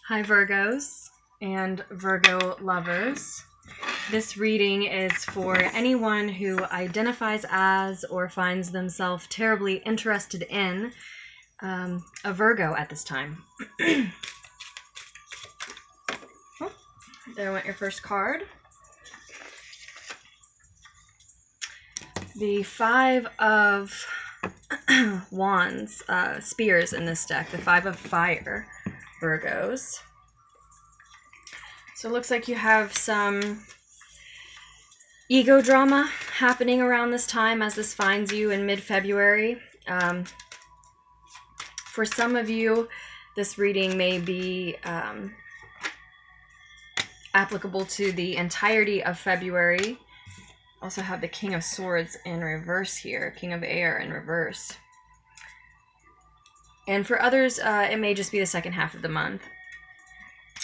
Hi Virgos and Virgo lovers. This reading is for anyone who identifies as or finds themselves terribly interested in a Virgo at this time. There went your first card. The Five of Wands, spears in this deck. The Five of Fire, Virgos. So it looks like you have some ego drama happening around this time as this finds you in mid-February. For some of you, this reading may be applicable to the entirety of February. Also have the King of Swords in reverse here, King of Air in reverse. And for others, it may just be the second half of the month.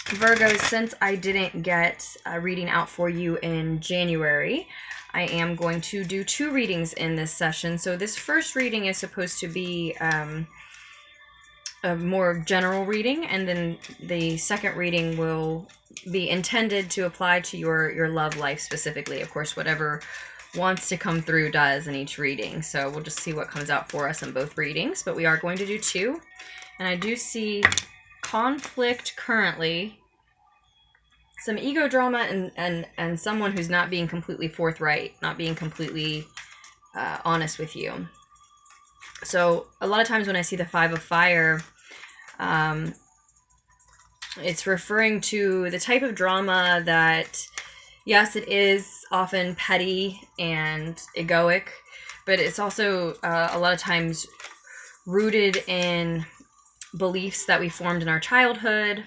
Virgos, since I didn't get a reading out for you in January, I am going to do 2 readings in this session. So this first reading is supposed to be a more general reading, and then the second reading will be intended to apply to your love life specifically. Of course, whatever wants to come through does in each reading. So we'll just see what comes out for us in both readings, but we are going to do 2. And I do see conflict currently, some ego drama, and someone who's not being completely forthright, not being completely honest with you. So a lot of times when I see the Five of Fire, it's referring to the type of drama that, yes, it is often petty and egoic, but it's also a lot of times rooted in beliefs that we formed in our childhood,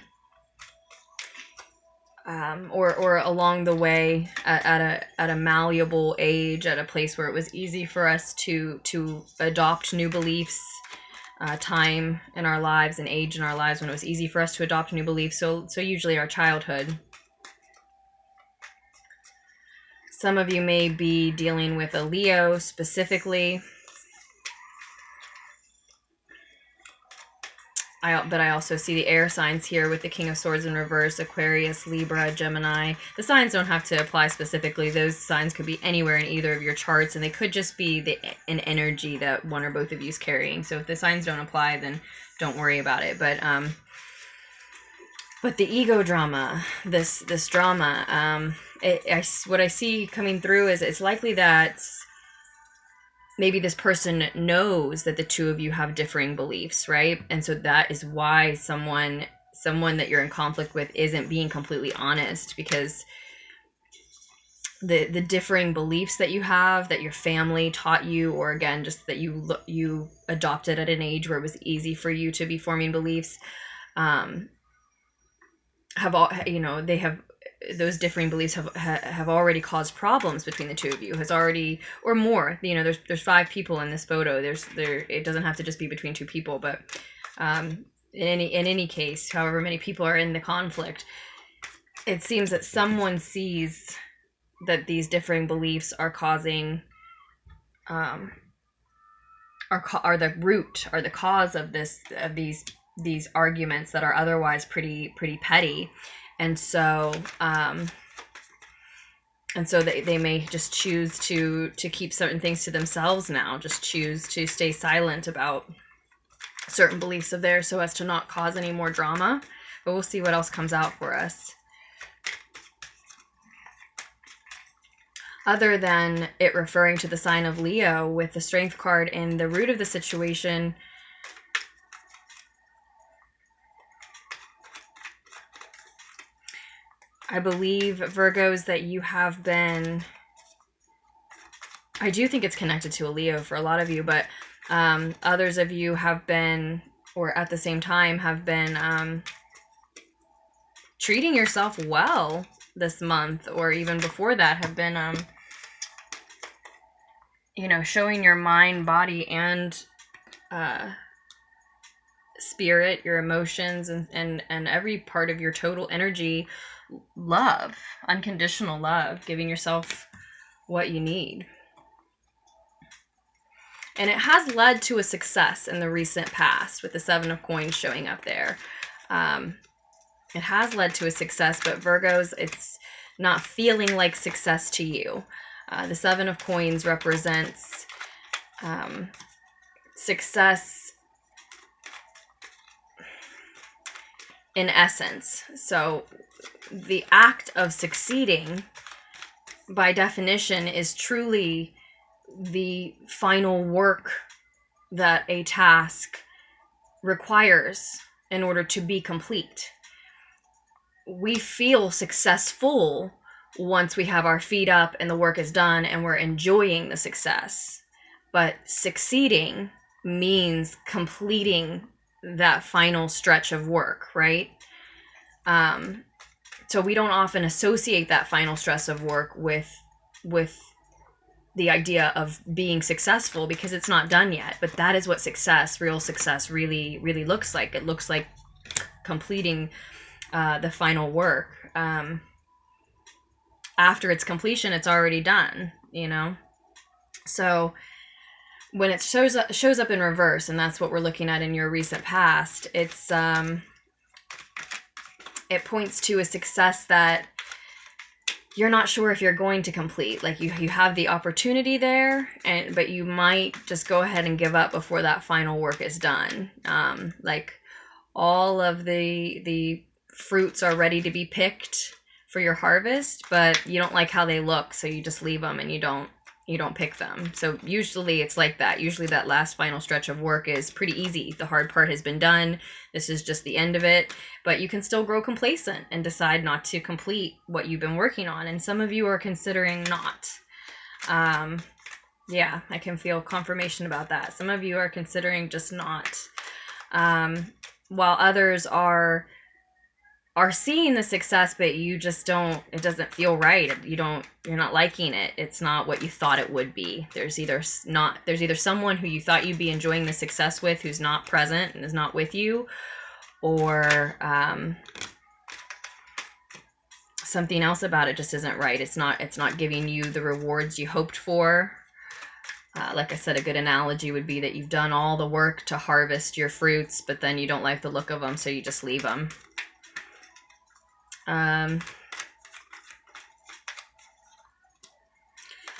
or along the way at a malleable age, at a place where it was easy for us to adopt new beliefs, time in our lives and age in our lives when it was easy for us to adopt new beliefs. So usually our childhood. Some of you may be dealing with a Leo specifically. But I also see the air signs here with the King of Swords in reverse, Aquarius, Libra, Gemini. The signs don't have to apply specifically. Those signs could be anywhere in either of your charts, and they could just be an energy that one or both of you is carrying. So if the signs don't apply, then don't worry about it. But the ego drama, this drama, what I see coming through is it's likely that maybe this person knows that the two of you have differing beliefs, right? And so that is why someone that you're in conflict with isn't being completely honest, because the differing beliefs that you have, that your family taught you, or again, just that you adopted at an age where it was easy for you to be forming beliefs, have all, they have, those differing beliefs have already caused problems between the two of you, has already, or more. There's 5 people in this photo. It doesn't have to just be between 2 people, but in any case, however many people are in the conflict, it seems that someone sees that these differing beliefs are causing are the root, are the cause of these arguments that are otherwise pretty petty. And so they may just choose to keep certain things to themselves now, just choose to stay silent about certain beliefs of theirs so as to not cause any more drama. But we'll see what else comes out for us. Other than it referring to the sign of Leo with the Strength card in the root of the situation, I believe, Virgos, that you have been, I do think it's connected to a Leo for a lot of you, but others of you have been, or at the same time have been treating yourself well this month, or even before that have been, showing your mind, body, and spirit, your emotions, and every part of your total energy, love, unconditional love, giving yourself what you need. And it has led to a success in the recent past with the 7 of Coins showing up there. It has led to a success, but Virgos, it's not feeling like success to you. The Seven of Coins represents success in essence. So the act of succeeding, by definition, is truly the final work that a task requires in order to be complete. We feel successful once we have our feet up and the work is done and we're enjoying the success. But succeeding means completing that final stretch of work, right? So we don't often associate that final stress of work with the idea of being successful, because it's not done yet. But that is what success, real success, really looks like. It looks like completing the final work. After its completion, it's already done, you know? So when it shows up in reverse, and that's what we're looking at in your recent past, it's it points to a success that you're not sure if you're going to complete. Like you have the opportunity there, but you might just go ahead and give up before that final work is done. Like all of the fruits are ready to be picked for your harvest, but you don't like how they look, so you just leave them and you don't pick them. So usually it's like that. Usually that last final stretch of work is pretty easy. The hard part has been done. This is just the end of it. But you can still grow complacent and decide not to complete what you've been working on. And some of you are considering not. Yeah, I can feel confirmation about that. Some of you are considering just not. While others are seeing the success, but you just don't, it doesn't feel right. You're not liking it. It's not what you thought it would be. There's either someone who you thought you'd be enjoying the success with who's not present and is not with you, or something else about it just isn't right. It's not giving you the rewards you hoped for. Like I said, a good analogy would be that you've done all the work to harvest your fruits, but then you don't like the look of them, so you just leave them.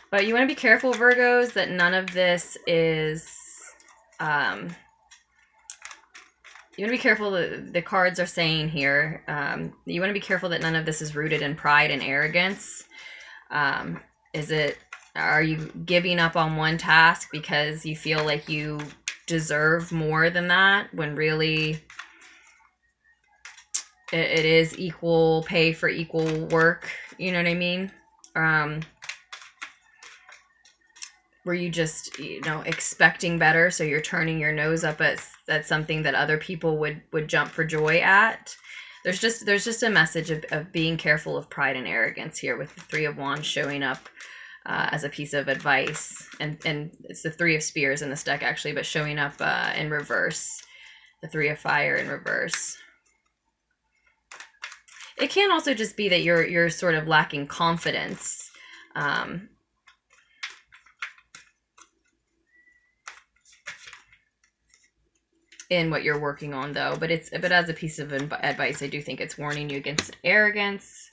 But you want to be careful, Virgos, that none of this is, you want to be careful, the cards are saying here, you want to be careful that none of this is rooted in pride and arrogance. Are you giving up on one task because you feel like you deserve more than that, when really it is equal pay for equal work? You know what I mean? Were you just, expecting better, so you're turning your nose up at something that other people would jump for joy at? There's just a message of being careful of pride and arrogance here, with the Three of Wands showing up as a piece of advice, and it's the Three of Spears in this deck actually, but showing up in reverse, the Three of Fire in reverse. It can also just be that you're sort of lacking confidence. In what you're working on, though, but as a piece of advice, I do think it's warning you against arrogance.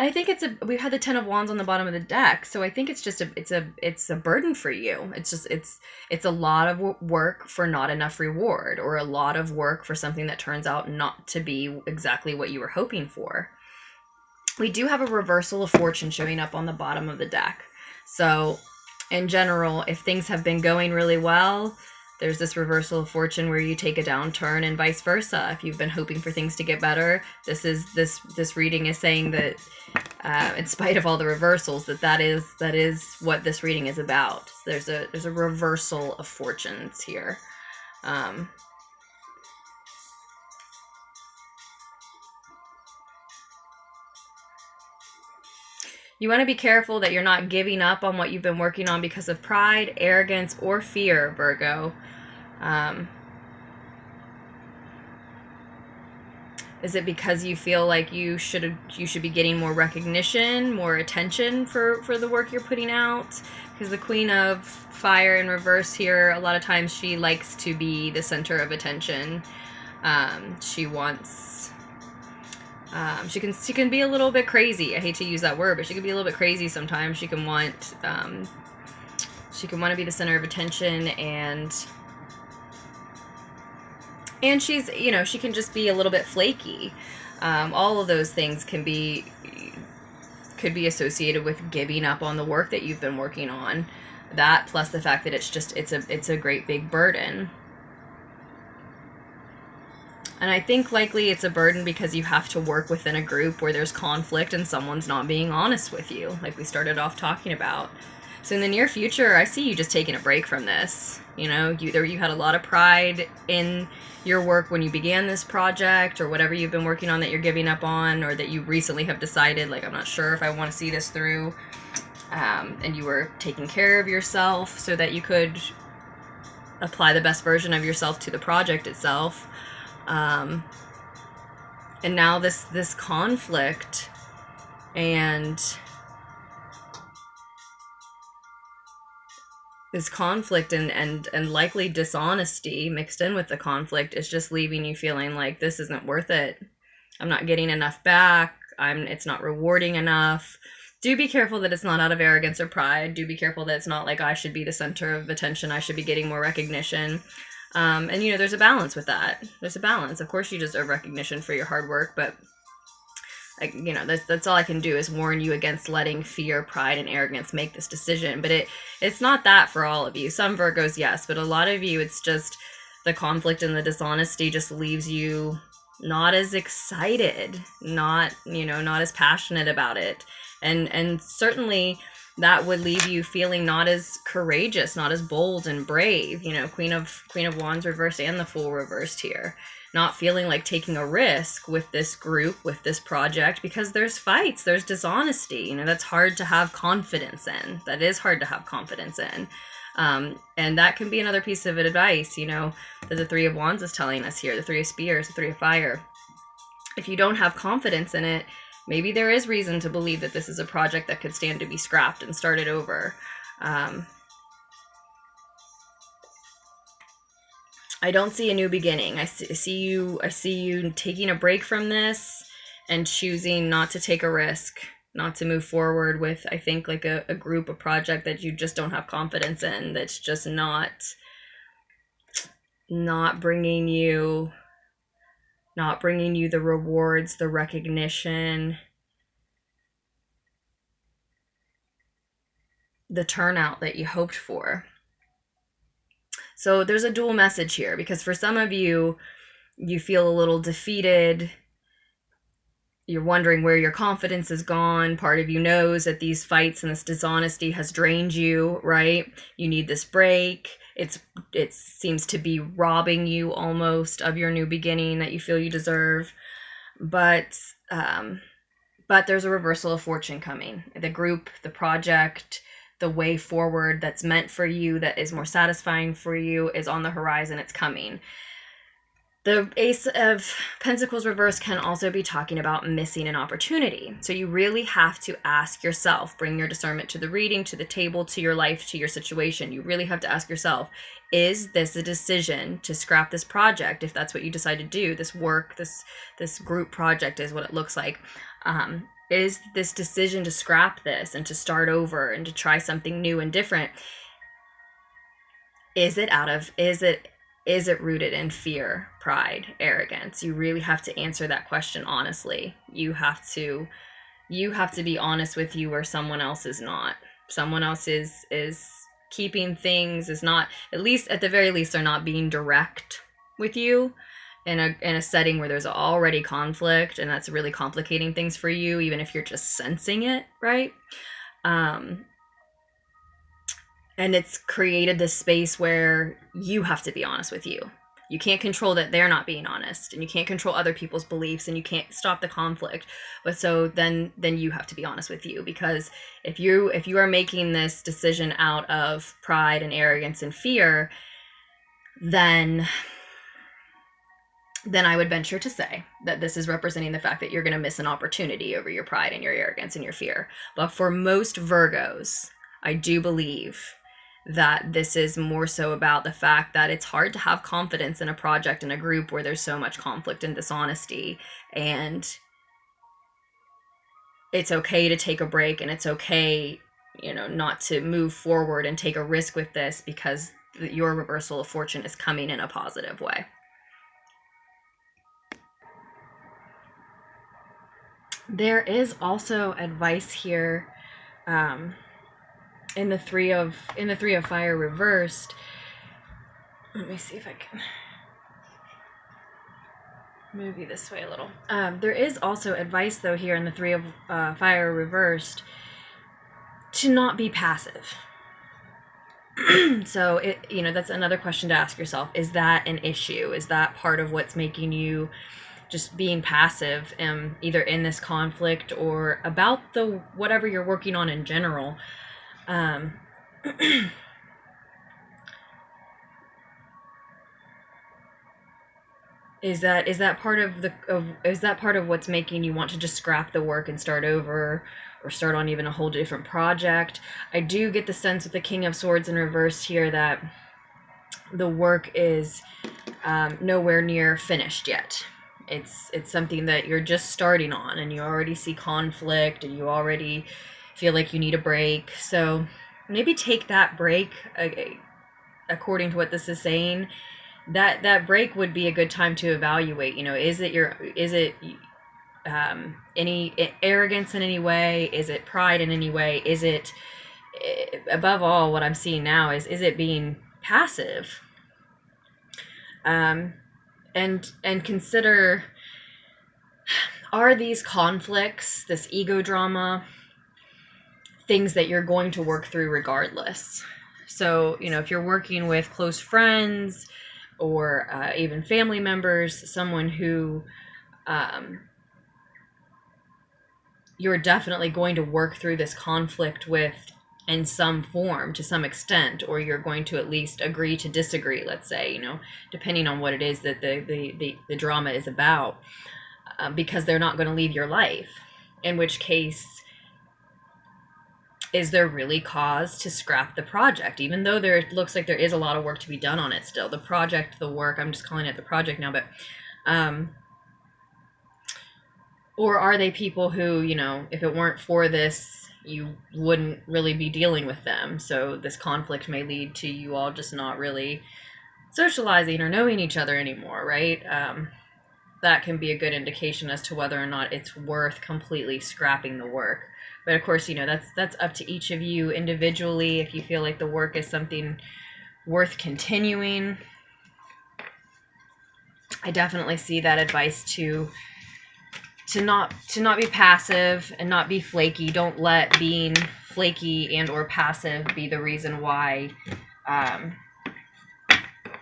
I think we've had the Ten of Wands on the bottom of the deck, so I think it's just it's a burden for you. It's a lot of work for not enough reward, or a lot of work for something that turns out not to be exactly what you were hoping for. We do have a reversal of fortune showing up on the bottom of the deck. So in general, if things have been going really well, there's this reversal of fortune where you take a downturn, and vice versa. If you've been hoping for things to get better, this reading is saying that, in spite of all the reversals, that is what this reading is about. There's a reversal of fortunes here. You want to be careful that you're not giving up on what you've been working on because of pride, arrogance, or fear, Virgo. Is it because you feel like you should be getting more recognition, more attention for the work you're putting out? Because the Queen of Fire in reverse here, a lot of times she likes to be the center of attention. She wants, she can be a little bit crazy. I hate to use that word, but she can be a little bit crazy sometimes. She can want to be the center of attention, and she's, you know, she can just be a little bit flaky. All of those things could be associated with giving up on the work that you've been working on. That plus the fact that it's a great big burden. And I think likely it's a burden because you have to work within a group where there's conflict and someone's not being honest with you, like we started off talking about. So in the near future, I see you just taking a break from this. You know, you had a lot of pride in your work when you began this project, or whatever you've been working on that you're giving up on, or that you recently have decided, like, I'm not sure if I want to see this through. And you were taking care of yourself so that you could apply the best version of yourself to the project itself. And now this conflict and likely dishonesty mixed in with the conflict is just leaving you feeling like this isn't worth it. I'm not getting enough back. It's not rewarding enough. Do be careful that it's not out of arrogance or pride. Do be careful that it's not like I should be the center of attention. I should be getting more recognition. And, you know, there's a balance with that. There's a balance. Of course you deserve recognition for your hard work, but, like, you know, that's all I can do is warn you against letting fear, pride, and arrogance make this decision. But it's not that for all of you. Some Virgos, yes, but a lot of you, it's just the conflict and the dishonesty just leaves you not as excited, not as passionate about it. And certainly that would leave you feeling not as courageous, not as bold and brave. You know, Queen of Wands reversed and the Fool reversed here. Not feeling like taking a risk with this group, with this project, because there's fights, there's dishonesty. You know, that's hard to have confidence in. That is hard to have confidence in. And that can be another piece of advice, you know, that the Three of Wands is telling us here, the Three of Spears, the Three of Fire. If you don't have confidence in it, maybe there is reason to believe that this is a project that could stand to be scrapped and started over. I don't see a new beginning. I see you taking a break from this and choosing not to take a risk, not to move forward with, I think, like a group, a project that you just don't have confidence in, that's just not bringing you the rewards, the recognition, the turnout that you hoped for. So there's a dual message here, because for some of you, you feel a little defeated. You're wondering where your confidence is gone. Part of you knows that these fights and this dishonesty has drained you, right? You need this break. It seems to be robbing you almost of your new beginning that you feel you deserve. But there's a reversal of fortune coming. The group, the project, the way forward that's meant for you, that is more satisfying for you, is on the horizon. It's coming. The Ace of Pentacles reverse can also be talking about missing an opportunity. So you really have to ask yourself, bring your discernment to the reading, to the table, to your life, to your situation. You really have to ask yourself, is this a decision to scrap this project? If that's what you decide to do, this work, this group project is what it looks like. Is this decision to scrap this and to start over and to try something new and different, is it rooted in fear, pride, arrogance? You really have to answer that question honestly. You have to be honest with you, where someone else is not. Someone else is keeping things, is not, at least at the very least, they're not being direct with you in a setting where there's already conflict, and that's really complicating things for you, even if you're just sensing it, right? And it's created this space where you have to be honest with you. You can't control that they're not being honest, and you can't control other people's beliefs, and you can't stop the conflict. But so then you have to be honest with you, because if you are making this decision out of pride and arrogance and fear, then then I would venture to say that this is representing the fact that you're going to miss an opportunity over your pride and your arrogance and your fear. But for most Virgos, I do believe that this is more so about the fact that it's hard to have confidence in a project and a group where there's so much conflict and dishonesty, and it's okay to take a break, and it's okay, you know, not to move forward and take a risk with this, because your reversal of fortune is coming in a positive way. There is also advice here in the three of fire reversed. Let me see if I can move you this way a little. There is also advice though here in the three of fire reversed to not be passive. So you know, that's another question to ask yourself. Is that an issue? Is that part of what's making you just being passive, either in this conflict or about the whatever you're working on in general? Is that part of what's making you want to just scrap the work and start over, or start on even a whole different project? I do get the sense with the King of Swords in reverse here that the work is nowhere near finished yet. It's something that you're just starting on, and you already see conflict, and you already feel like you need a break. So maybe take that break, according to what this is saying. That break would be a good time to evaluate. You know, is it any arrogance in any way? Is it pride in any way? Is it, above all, what I'm seeing now is it being passive? And consider, are these conflicts, this ego drama, things that you're going to work through regardless? So, you know, if you're working with close friends or even family members, someone who you're definitely going to work through this conflict with in some form, to some extent, or you're going to at least agree to disagree, let's say, you know, depending on what it is that the drama is about, because they're not going to leave your life. In which case, is there really cause to scrap the project? Even though there looks like there is a lot of work to be done on it still. The project, the work, I'm just calling it the project now, but or are they people who, you know, if it weren't for this, you wouldn't really be dealing with them? So this conflict may lead to you all just not really socializing or knowing each other anymore, right? That can be a good indication as to whether or not it's worth completely scrapping the work. But of course, you know, that's up to each of you individually. If you feel like the work is something worth continuing, I definitely see that advice to not be passive and not be flaky. Don't let being flaky and or passive be the reason why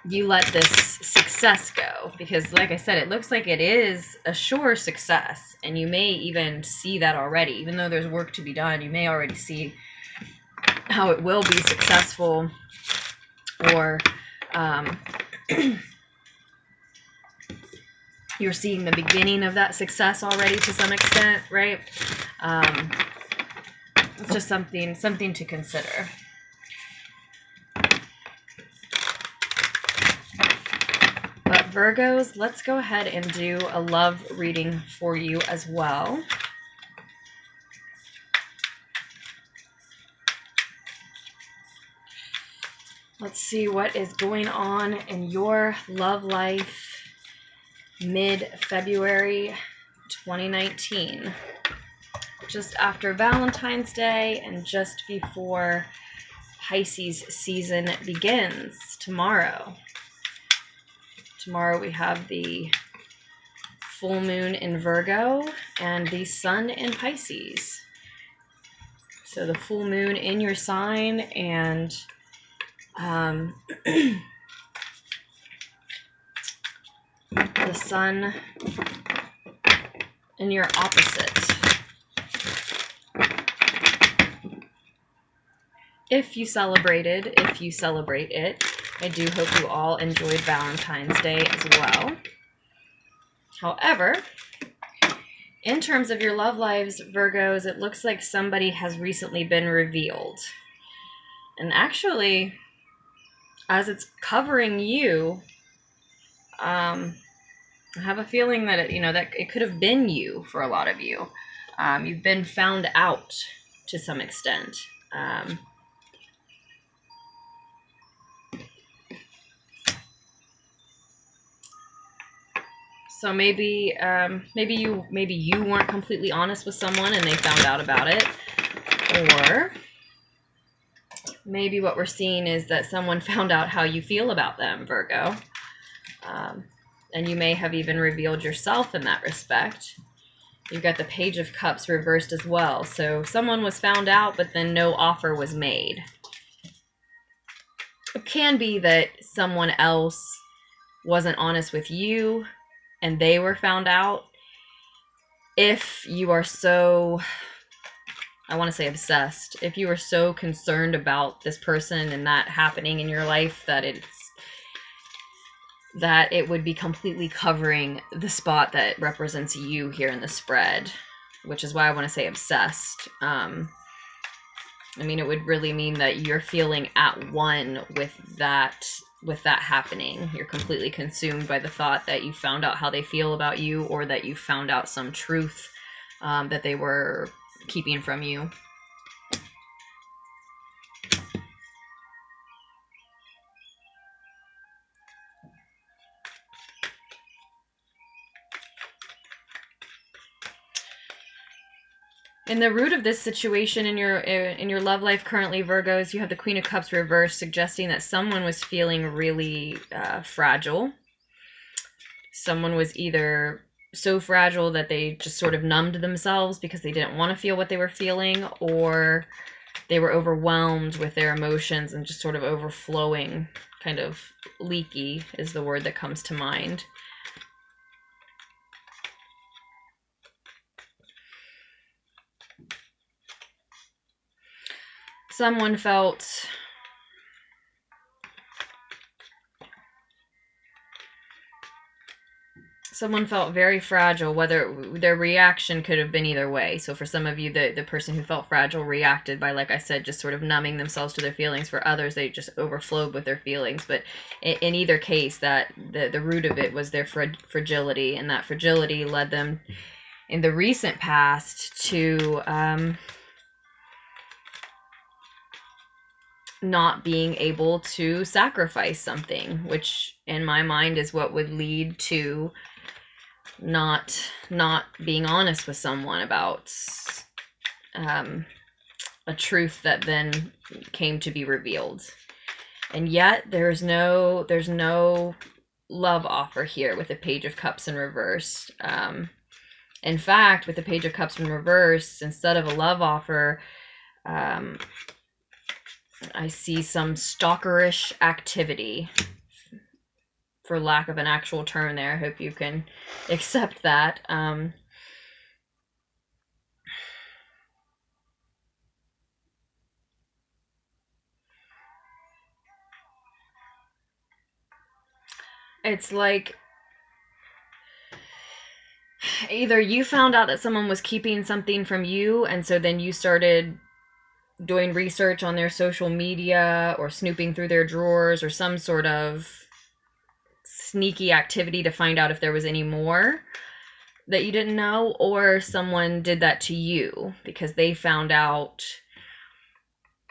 you let this success go. Because like I said, it looks like it is a sure success, and you may even see that already. Even though there's work to be done, you may already see how it will be successful, or you're seeing the beginning of that success already to some extent, right? It's just something to consider. But Virgos, let's go ahead and do a love reading for you as well. Let's see what is going on in your love life mid-February 2019, just after Valentine's Day and just before Pisces season begins tomorrow. Tomorrow we have the full moon in Virgo and the sun in Pisces. So the full moon in your sign, and the sun in your opposite. If you celebrate it, I do hope you all enjoyed Valentine's Day as well. However, in terms of your love lives, Virgos, it looks like somebody has recently been revealed. And actually, as it's covering you, I have a feeling that that it could have been you for a lot of you. You've been found out to some extent. So maybe you weren't completely honest with someone and they found out about it, or maybe what we're seeing is that someone found out how you feel about them, Virgo, and you may have even revealed yourself in that respect. You've got the Page of Cups reversed as well, so someone was found out, but then no offer was made. It can be that someone else wasn't honest with you and they were found out. If you are so, I want to say obsessed, if you are so concerned about this person and that happening in your life that it would be completely covering the spot that represents you here in the spread, which is why I want to say obsessed. I mean, it would really mean that you're feeling at one with that happening. You're completely consumed by the thought that you found out how they feel about you, or that you found out some truth that they were keeping from you. In the root of this situation in your love life currently, Virgos, you have the Queen of Cups reversed, suggesting that someone was feeling really fragile. Someone was either so fragile that they just sort of numbed themselves because they didn't want to feel what they were feeling, or they were overwhelmed with their emotions and just sort of overflowing, kind of leaky is the word that comes to mind. Someone felt very fragile, whether their reaction could have been either way. So for some of you, the person who felt fragile reacted by, like I said, just sort of numbing themselves to their feelings. For others, they just overflowed with their feelings. But in either case, that the root of it was their fragility, and that fragility led them in the recent past to not being able to sacrifice something, which in my mind is what would lead to not being honest with someone about a truth that then came to be revealed. And yet there's no love offer here with the Page of Cups in reverse. In fact, with the Page of Cups in reverse, instead of a love offer, I see some stalkerish activity, for lack of an actual term there. I hope you can accept that. It's like either you found out that someone was keeping something from you, and so then you started doing research on their social media or snooping through their drawers or some sort of sneaky activity to find out if there was any more that you didn't know, or someone did that to you because they found out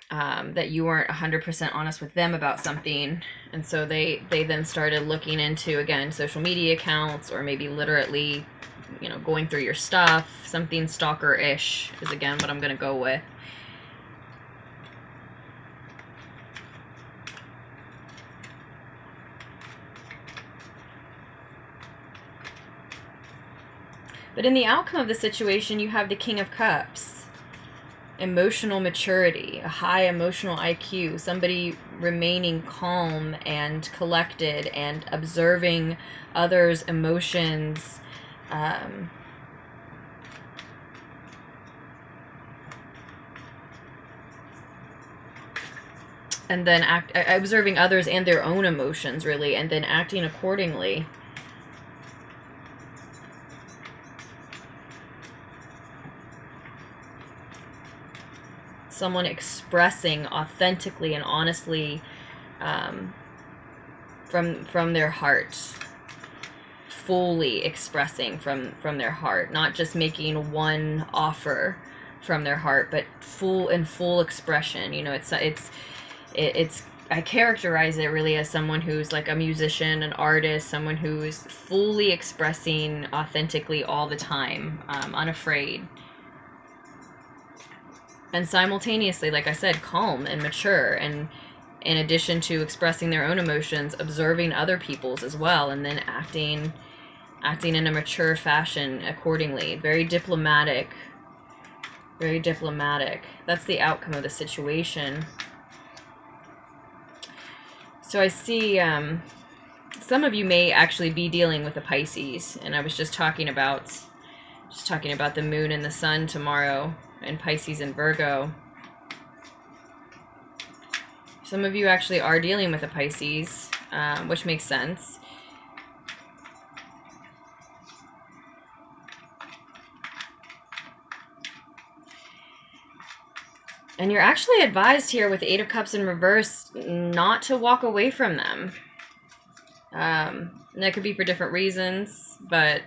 that you weren't 100% honest with them about something, and so they then started looking into, again, social media accounts, or maybe literally, going through your stuff. Something stalker-ish is, again, what I'm going to go with. But in the outcome of the situation, you have the King of Cups. Emotional maturity, a high emotional IQ, somebody remaining calm and collected and observing others' emotions. And then observing others and their own emotions, really, and then acting accordingly. someone expressing authentically and honestly from their heart, fully expressing from their heart, not just making one offer from their heart, but full expression. You know, it's I characterize it really as someone who's like a musician, an artist, someone who is fully expressing authentically all the time, unafraid. And simultaneously, like I said, calm and mature, and in addition to expressing their own emotions, observing other people's as well, and then acting in a mature fashion accordingly. Very diplomatic. Very diplomatic. That's the outcome of the situation. So I see some of you may actually be dealing with a Pisces, and I was just talking about the moon and the sun tomorrow, and Pisces and Virgo. Some of you actually are dealing with a Pisces, which makes sense. And you're actually advised here with the Eight of Cups in reverse not to walk away from them. And that could be for different reasons, but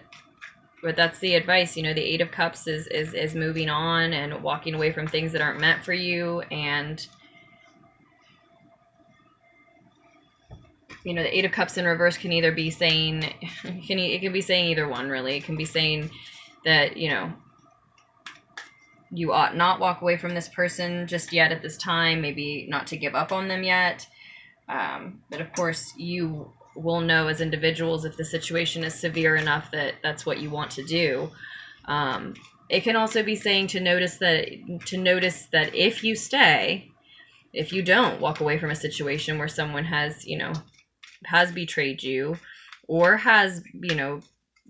that's the advice. You know, the Eight of Cups is moving on and walking away from things that aren't meant for you. And, you know, the Eight of Cups in reverse can either be saying, it can be saying either one, really. It can be saying that, you know, you ought not walk away from this person just yet at this time, maybe not to give up on them yet. But of course, you will know as individuals if the situation is severe enough that that's what you want to do. It can also be saying to notice that if you stay, if you don't walk away from a situation where someone has, you know, has betrayed you or has, you know,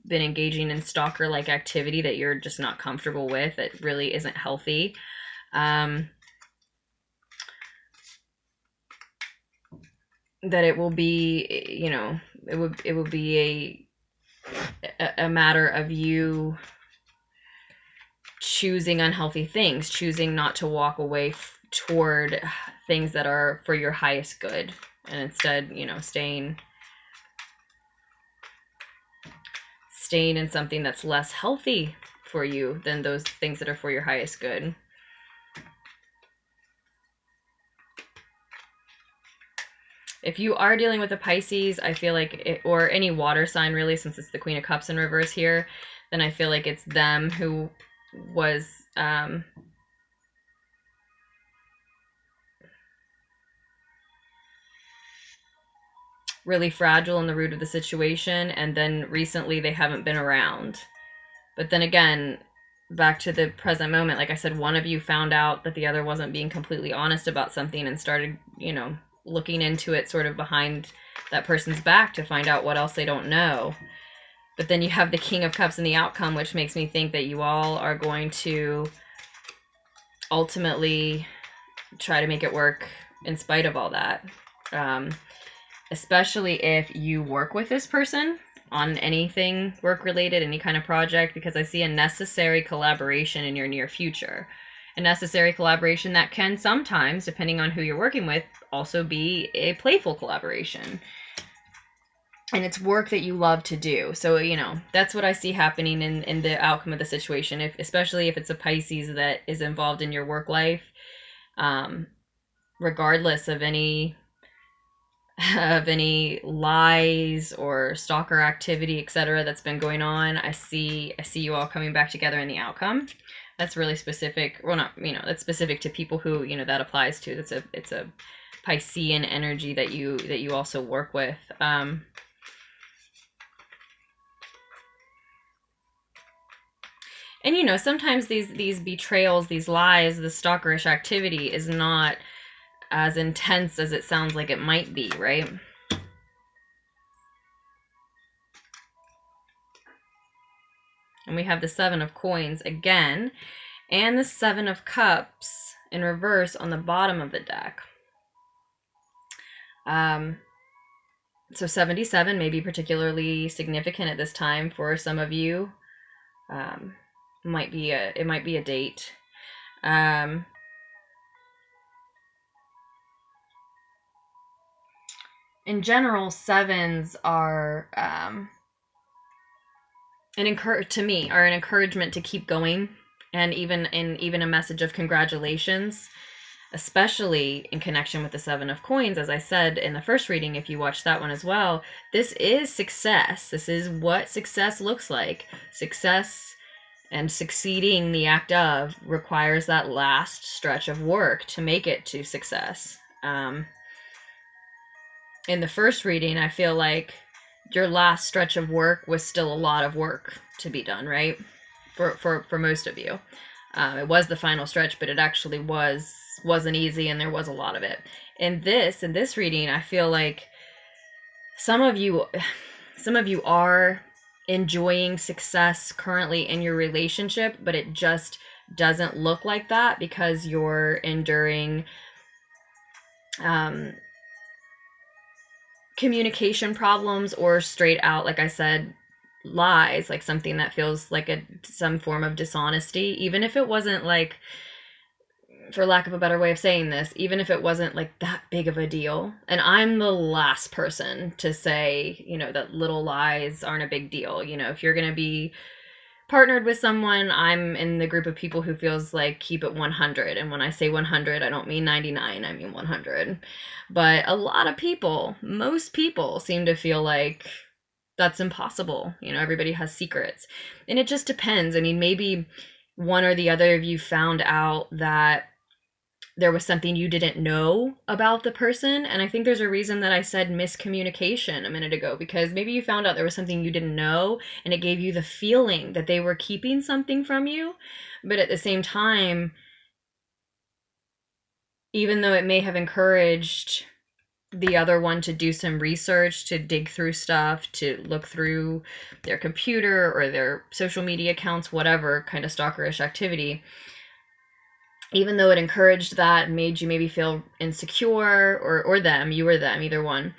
been engaging in stalker-like activity that you're just not comfortable with, that really isn't healthy. That it will be, you know, it would be a matter of you choosing unhealthy things, choosing not to walk away toward things that are for your highest good, and instead, you know, staying in something that's less healthy for you than those things that are for your highest good. If you are dealing with a Pisces, I feel like or any water sign really, since it's the Queen of Cups in reverse here, then I feel like it's them who was really fragile in the root of the situation, and then recently they haven't been around. But then again, back to the present moment, like I said, one of you found out that the other wasn't being completely honest about something and started, you know, looking into it sort of behind that person's back to find out what else they don't know. But then you have the King of Cups in the outcome, which makes me think that you all are going to ultimately try to make it work in spite of all that. Especially if you work with this person on anything work-related, any kind of project, because I see a necessary collaboration in your near future. A necessary collaboration that can sometimes, depending on who you're working with, also be a playful collaboration. And it's work that you love to do. So, you know, that's what I see happening in the outcome of the situation, especially if it's a Pisces that is involved in your work life, regardless of any lies or stalker activity, etc., that's been going on. I see you all coming back together in the outcome. That's really specific. Well, not, you know, that's specific to people who, you know, that applies to. It's a Piscean energy that you also work with. And you know, sometimes these betrayals, these lies, the stalkerish activity is not as intense as it sounds like it might be, right? And we have the Seven of Coins again, and the Seven of Cups in reverse on the bottom of the deck. So 77 may be particularly significant at this time for some of you. It might be a date. in general, sevens are an encouragement to keep going, and even a message of congratulations, especially in connection with the Seven of Coins. As I said in the first reading, if you watched that one as well, this is success. This is what success looks like. Success and succeeding, the act of, requires that last stretch of work to make it to success. In the first reading, I feel like your last stretch of work was still a lot of work to be done, right? For most of you. It was the final stretch, but it actually wasn't easy, and there was a lot of it. In this reading, I feel like some of you are enjoying success currently in your relationship, but it just doesn't look like that because you're enduring communication problems, or straight out, like I said, lies, like something that feels like some form of dishonesty, even if it wasn't, like, for lack of a better way of saying this, even if it wasn't like that big of a deal. And I'm the last person to say, that little lies aren't a big deal. If you're going to be partnered with someone, I'm in the group of people who feels like keep it 100. And when I say 100, I don't mean 99, I mean 100. But a lot of people, most people, seem to feel like that's impossible. Everybody has secrets. And it just depends. I mean, maybe one or the other of you found out that there was something you didn't know about the person. And I think there's a reason that I said miscommunication a minute ago, because maybe you found out there was something you didn't know, and it gave you the feeling that they were keeping something from you. But at the same time, even though it may have encouraged the other one to do some research, to dig through stuff, to look through their computer or their social media accounts, whatever kind of stalkerish activity, even though it encouraged that and made you maybe feel insecure, or them, you or them, either one,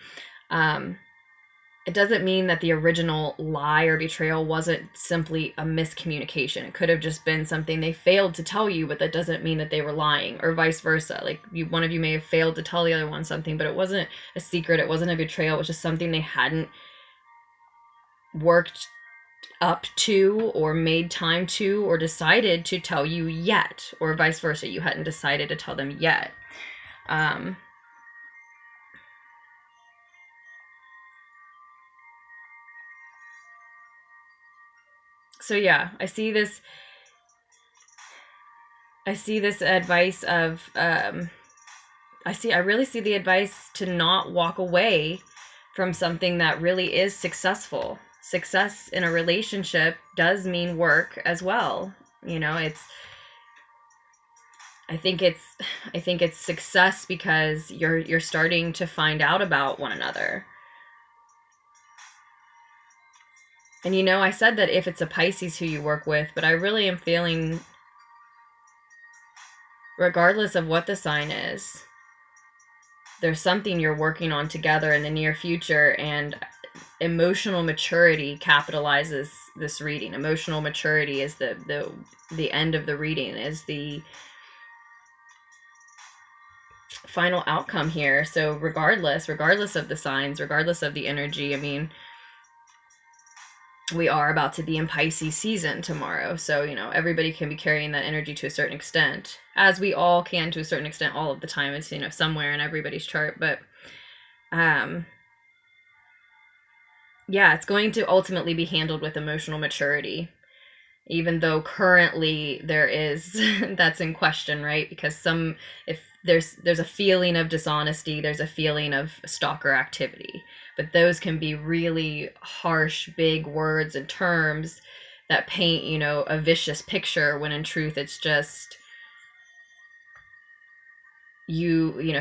it doesn't mean that the original lie or betrayal wasn't simply a miscommunication. It could have just been something they failed to tell you, but that doesn't mean that they were lying, or vice versa. Like, one of you may have failed to tell the other one something, but it wasn't a secret, it wasn't a betrayal, it was just something they hadn't worked up to, or made time to, or decided to tell you yet, or vice versa, you hadn't decided to tell them yet. So yeah, I see this advice of I really see the advice to not walk away from something that really is successful. Success in a relationship does mean work as well. I think it's success because you're starting to find out about one another. And I said that if it's a Pisces who you work with, but I really am feeling, regardless of what the sign is, there's something you're working on together in the near future, and emotional maturity capitalizes this reading. Emotional maturity is the end of the reading, is the final outcome here. So regardless of the signs, regardless of the energy, I mean, we are about to be in Pisces season tomorrow. So, everybody can be carrying that energy to a certain extent, as we all can to a certain extent all of the time. It's, somewhere in everybody's chart. But, yeah, it's going to ultimately be handled with emotional maturity, even though currently there is, that's in question, right? Because if there's a feeling of dishonesty, there's a feeling of stalker activity. But those can be really harsh, big words and terms that paint, a vicious picture, when in truth it's just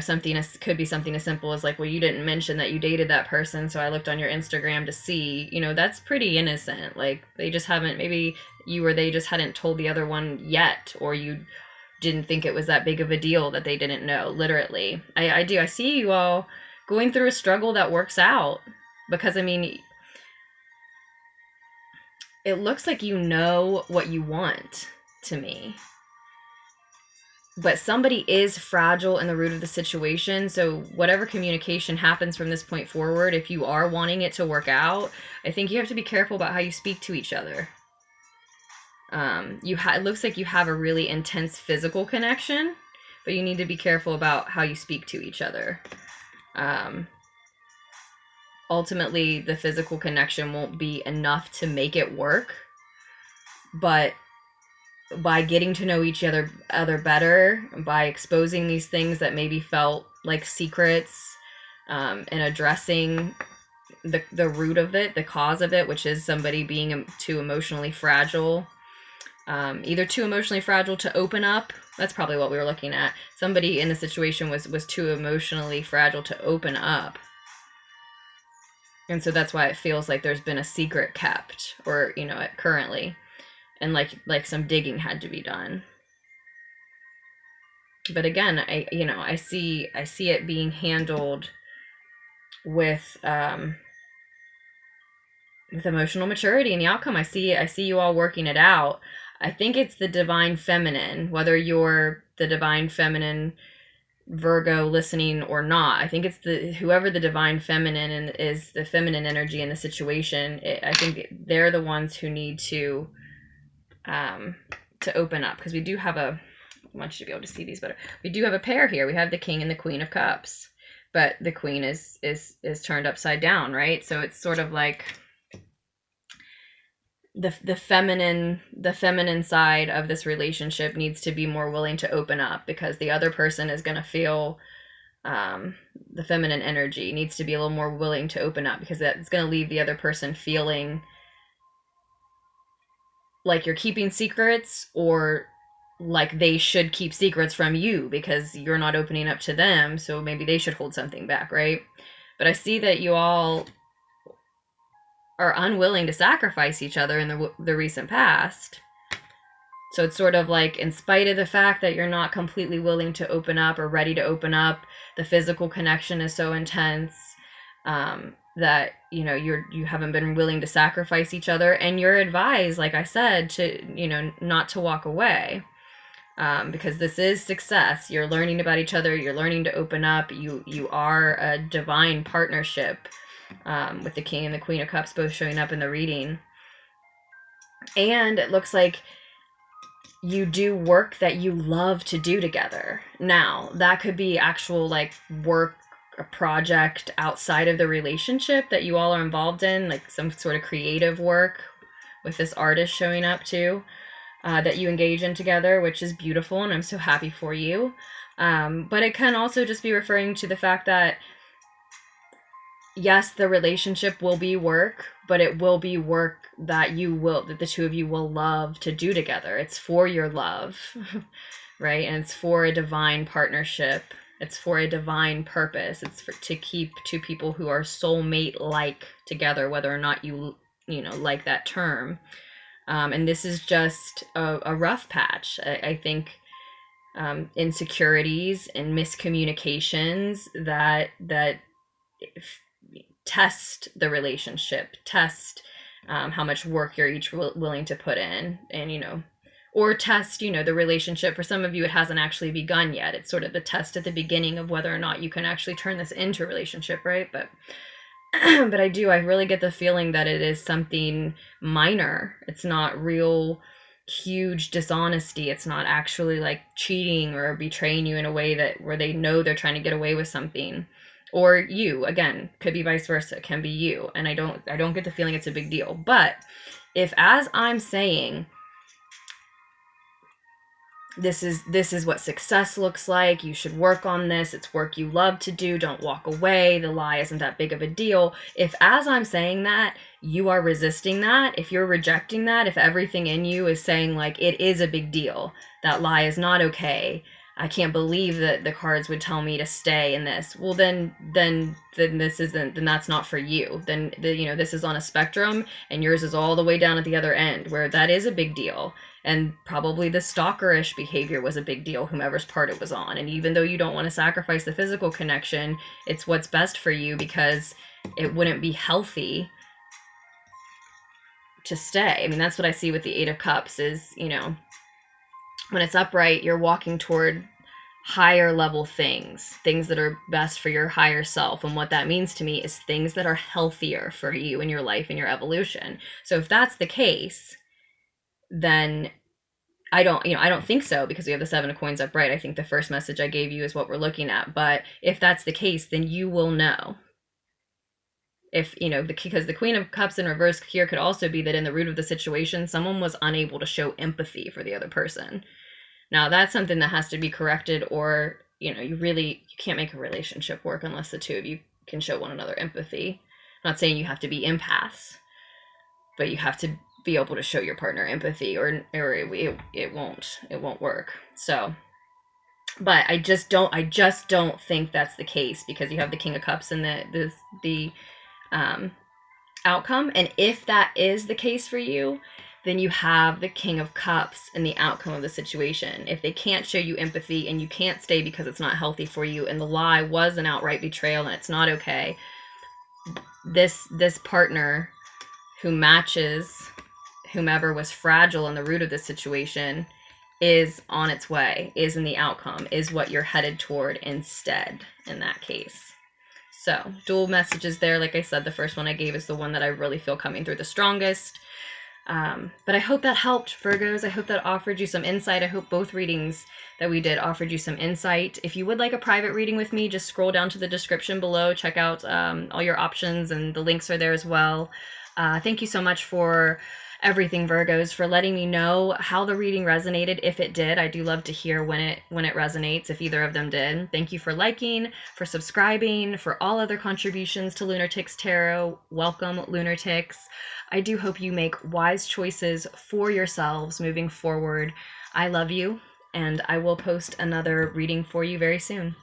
something could be something as simple as like, well, you didn't mention that you dated that person, so I looked on your Instagram to see. That's pretty innocent. Like, they just haven't, maybe you or they just hadn't told the other one yet, or you didn't think it was that big of a deal that they didn't know. Literally, I see you all going through a struggle that works out, because I mean, it looks like you know what you want to me. but somebody is fragile in the root of the situation. So whatever communication happens from this point forward, if you are wanting it to work out, I think you have to be careful about how you speak to each other. It looks like you have a really intense physical connection, but you need to be careful about how you speak to each other. Ultimately, the physical connection won't be enough to make it work, but by getting to know each other better, by exposing these things that maybe felt like secrets, and addressing the root of it, the cause of it, which is somebody being too emotionally fragile, either too emotionally fragile to open up. That's probably what we were looking at. Somebody in the situation was too emotionally fragile to open up. And so that's why it feels like there's been a secret kept, or, you know, currently. And like some digging had to be done. But again, I see it being handled with emotional maturity and the outcome. I see you all working it out. I think it's the divine feminine, whether you're the divine feminine Virgo listening or not. I think it's whoever the divine feminine is, the feminine energy in the situation. I think they're the ones who need to open up, because we do have I want you to be able to see these better. We do have a pair here. We have the King and the Queen of Cups, but the Queen is turned upside down, right? So it's sort of like the feminine side of this relationship needs to be more willing to open up, because the other person is going to feel the feminine energy needs to be a little more willing to open up, because that's going to leave the other person feeling like you're keeping secrets, or like they should keep secrets from you because you're not opening up to them, so maybe they should hold something back, right? But I see that you all are unwilling to sacrifice each other in the recent past. So it's sort of like, in spite of the fact that you're not completely willing to open up or ready to open up, the physical connection is so intense that, you know, you haven't been willing to sacrifice each other, and you're advised, like I said, to, you know, not to walk away, because this is success. You're learning about each other. You're learning to open up. You are a divine partnership, with the King and the Queen of Cups both showing up in the reading. And it looks like you do work that you love to do together. Now, that could be actual like work, a project outside of the relationship that you all are involved in, like some sort of creative work with this artist showing up too, that you engage in together, which is beautiful, and I'm so happy for you. But it can also just be referring to the fact that, yes, the relationship will be work, but it will be work that the two of you will love to do together. It's for your love, right? And it's for a divine partnership. It's for a divine purpose. It's to keep two people who are soulmate-like together, whether or not you like that term. And this is just a rough patch. I think insecurities and miscommunications that test the relationship, test how much work you're each willing to put in, and or test the relationship. For some of you, it hasn't actually begun yet. It's sort of the test at the beginning of whether or not you can actually turn this into a relationship, right? But but I really get the feeling that it is something minor. It's not real huge dishonesty. It's not actually like cheating or betraying you in a way where they know they're trying to get away with something. Or you, again, could be vice versa. It can be you. And I don't get the feeling it's a big deal. But if, as I'm saying, this is what success looks like, you should work on this, it's work you love to do, don't walk away, the lie isn't that big of a deal. If, as I'm saying that, you are resisting that, if you're rejecting that, if everything in you is saying like, it is a big deal, that lie is not okay, I can't believe that the cards would tell me to stay in this, well then this isn't, then that's not for you. Then this is on a spectrum, and yours is all the way down at the other end, where that is a big deal. And probably the stalkerish behavior was a big deal, whomever's part it was on. And even though you don't want to sacrifice the physical connection, it's what's best for you, because it wouldn't be healthy to stay. I mean, that's what I see with the Eight of Cups is, when it's upright, you're walking toward higher level things that are best for your higher self. And what that means to me is things that are healthier for you in your life and your evolution. So if that's the case, then I don't think so, because we have the 7 of coins upright. I think the first message I gave you is what we're looking at. But if that's the case, then you will know. If, because the Queen of Cups in reverse here could also be that in the root of the situation, someone was unable to show empathy for the other person. Now, that's something that has to be corrected, or, you can't make a relationship work unless the two of you can show one another empathy. I'm not saying you have to be empaths, but you have to be able to show your partner empathy, or it won't work. So, but I just don't think that's the case, because you have the King of Cups and the outcome. And if that is the case for you, then you have the King of Cups and the outcome of the situation. If they can't show you empathy and you can't stay because it's not healthy for you, and the lie was an outright betrayal and it's not okay, this partner who matches whomever was fragile in the root of the situation is on its way, is in the outcome, is what you're headed toward instead in that case. So, dual messages there. Like I said, the first one I gave is the one that I really feel coming through the strongest. But I hope that helped, Virgos. I hope that offered you some insight. I hope both readings that we did offered you some insight. If you would like a private reading with me, just scroll down to the description below. Check out all your options, and the links are there as well. Thank you so much for everything, Virgos, for letting me know how the reading resonated, if it did. I do love to hear when it resonates, if either of them did. Thank you for liking, for subscribing, for all other contributions to Lunartics Tarot. Welcome, Lunartics. I do hope you make wise choices for yourselves moving forward. I love you, and I will post another reading for you very soon.